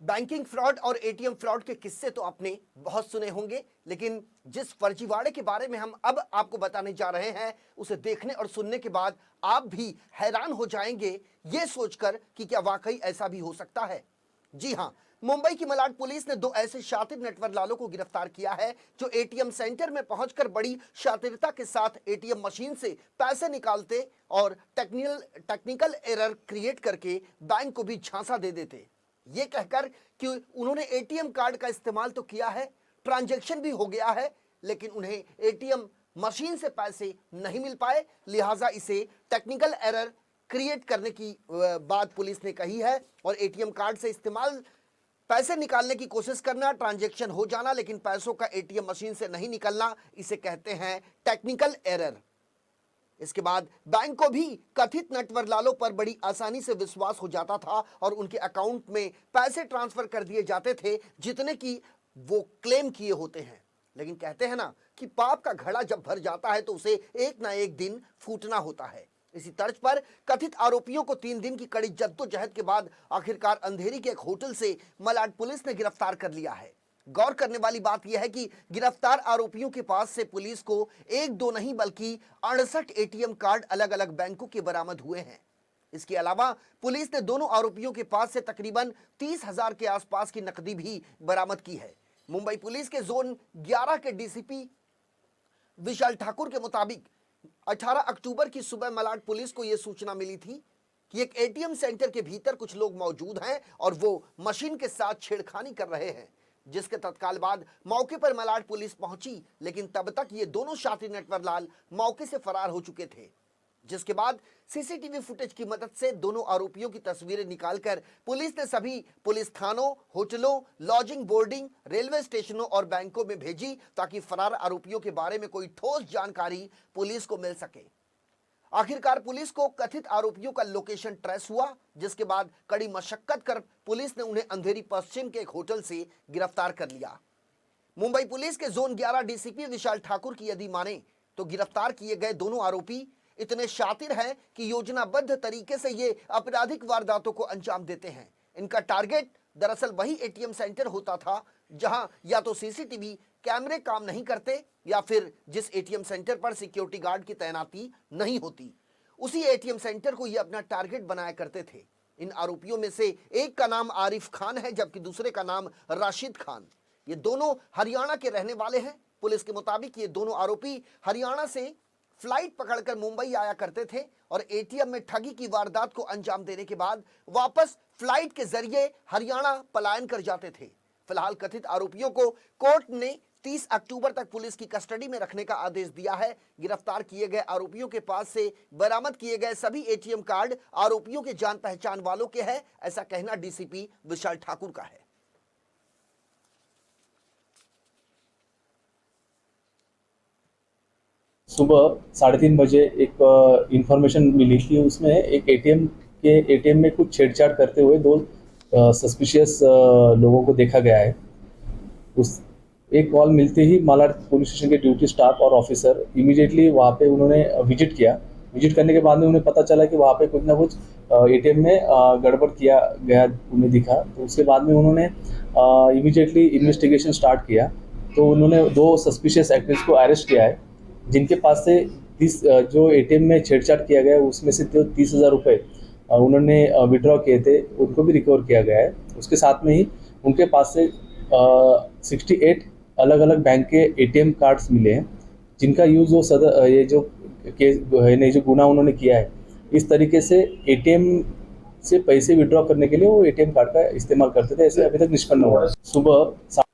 Banking fraud और ATM fraud के किस्से तो आपने बहुत सुने होंगे, लेकिन जिस फर्जीवाड़े के बारे में हम अब आपको बताने जा रहे हैं उसे देखने और सुनने के बाद आप भी हैरान हो जाएंगे ये सोचकर कि क्या वाकई ऐसा भी हो सकता है। जी हां, मुंबई की मलाड पुलिस ने दो ऐसे शातिर नेटवर्क लालों को गिरफ्तार किया है जो एटीएम सेंटर में पहुंचकर बड़ी शातिरता के साथ एटीएम मशीन से पैसे निकालते और टेक्निकल एरर क्रिएट करके बैंक को भी झांसा दे देते, ये कहकर कि उन्होंने एटीएम कार्ड का इस्तेमाल तो किया है, ट्रांजैक्शन भी हो गया है, लेकिन उन्हें एटीएम मशीन से पैसे नहीं मिल पाए, लिहाजा इसे टेक्निकल एरर क्रिएट करने की बात पुलिस ने कही है। और एटीएम कार्ड से इस्तेमाल पैसे निकालने की कोशिश करना, ट्रांजैक्शन हो जाना लेकिन पैसों का एटीएम मशीन से नहीं निकलना, इसे कहते हैं टेक्निकल एरर। इसके बाद बैंक को भी कथित नेटवर्क लालों पर बड़ी आसानी से विश्वास हो जाता था और उनके अकाउंट में पैसे ट्रांसफर कर दिए जाते थे जितने की वो क्लेम किए होते हैं। लेकिन कहते हैं ना कि पाप का घड़ा जब भर जाता है तो उसे एक ना एक दिन फूटना होता है। इसी तर्ज पर कथित आरोपियों को 3 दिन की कड़ी जद्दोजहद के बाद आखिरकार अंधेरी के एक होटल से मलाड पुलिस ने गिरफ्तार कर लिया है। गौर करने वाली बात यह है कि गिरफ्तार आरोपियों के पास से पुलिस को एक दो नहीं बल्कि 68 एटीएम कार्ड अलग अलग बैंकों के बरामद हुए हैं। इसके अलावा पुलिस ने दोनों आरोपियों के पास से तकरीबन 30,000 के आसपास की नकदी भी बरामद की है। मुंबई पुलिस के जोन 11 के डीसीपी विशाल ठाकुर के मुताबिक 18 अक्टूबर की सुबह मलाड पुलिस को यह सूचना मिली थी कि एक एटीएम सेंटर के भीतर कुछ लोग मौजूद हैं और वो मशीन के साथ छेड़खानी कर रहे हैं, जिसके तत्काल बाद मौके पर मलाड पुलिस पहुंची, लेकिन तब तक ये दोनों शातिर नेटवर्क लाल मौके से फरार हो चुके थे। जिसके बाद सीसीटीवी फुटेज की मदद से दोनों आरोपियों की तस्वीरें निकालकर पुलिस ने सभी पुलिस थानों, होटलों, लॉजिंग, बोर्डिंग, रेलवे स्टेशनों और बैंकों में भेजी ताकि फरार आरोपियों के बारे में कोई ठोस जानकारी पुलिस को मिल सके। आखिरकार पुलिस को कथित आरोपियों का लोकेशन ट्रेस हुआ, जिसके बाद कड़ी मशक्कत कर पुलिस ने उन्हें अंधेरी पश्चिम के एक होटल से गिरफ्तार कर लिया। मुंबई पुलिस के जोन 11 डीसीपी विशाल ठाकुर की यदि माने तो गिरफ्तार किए गए दोनों आरोपी इतने शातिर हैं कि योजनाबद्ध तरीके से ये आपराधिक वारदातों को अंजाम देते हैं। इनका टारगेट दरअसल वही एटीएम सेंटर होता था जहां या तो सीसीटीवी कैमरे काम नहीं करते या फिर जिस एटीएम सेंटर पर सिक्योरिटी गार्ड की तैनाती नहीं होती, उसी एटीएम सेंटर को ये अपना टारगेट बनाया करते थे। इन आरोपियों में से एक का नाम आरिफ खान है जबकि दूसरे का नाम राशिद खान। ये दोनों हरियाणा के रहने वाले हैं। पुलिस के मुताबिक ये दोनों आरोपी हरियाणा से फ्लाइट पकड़कर मुंबई आया करते थे और एटीएम में ठगी की वारदात को अंजाम देने के बाद वापस फ्लाइट के जरिए हरियाणा पलायन कर जाते थे। फिलहाल कथित आरोपियों को कोर्ट ने 30 अक्टूबर तक पुलिस की कस्टडी में रखने का आदेश दिया है। गिरफ्तार किए गए आरोपियों के पास से बरामद किए गए सभी एटीएम कार्ड आरोपियों के जान पहचान वालों के हैं, ऐसा कहना डीसीपी विशाल ठाकुर का है। सुबह 3:30 बजे एक इंफॉर्मेशन मिली कि उसमें एक एटीएम में कुछ छेड़छाड़ करते हुए दो सस्पिशियस लोगों को देखा गया है। उस एक कॉल मिलते ही मालाड पुलिस स्टेशन के ड्यूटी स्टाफ और ऑफिसर इमीडिएटली वहाँ पे उन्होंने विजिट किया। विजिट करने के बाद में उन्हें पता चला कि वहाँ पे कुछ ना कुछ एटीएम में गड़बड़ किया गया उन्हें दिखा। तो उसके बाद में उन्होंने इमीडिएटली इन्वेस्टिगेशन स्टार्ट किया। तो उन्होंने 2 सस्पिशियस एक्टर्स को अरेस्ट किया है, जिनके पास से जो एटीएम में छेड़छाड़ किया गया उसमें से 30,000 रुपये उन्होंने विड्रॉ किए थे, उनको भी रिकवर किया गया है। उसके साथ में ही उनके पास से 68 अलग अलग बैंक के एटीएम कार्ड्स मिले हैं, जिनका यूज़ वो ये जो केस है जो गुना उन्होंने किया है, इस तरीके से एटीएम से पैसे विड्रॉ करने के लिए वो एटीएम कार्ड का इस्तेमाल करते थे। ऐसे अभी तक निष्पन्न हुआ है। सुबह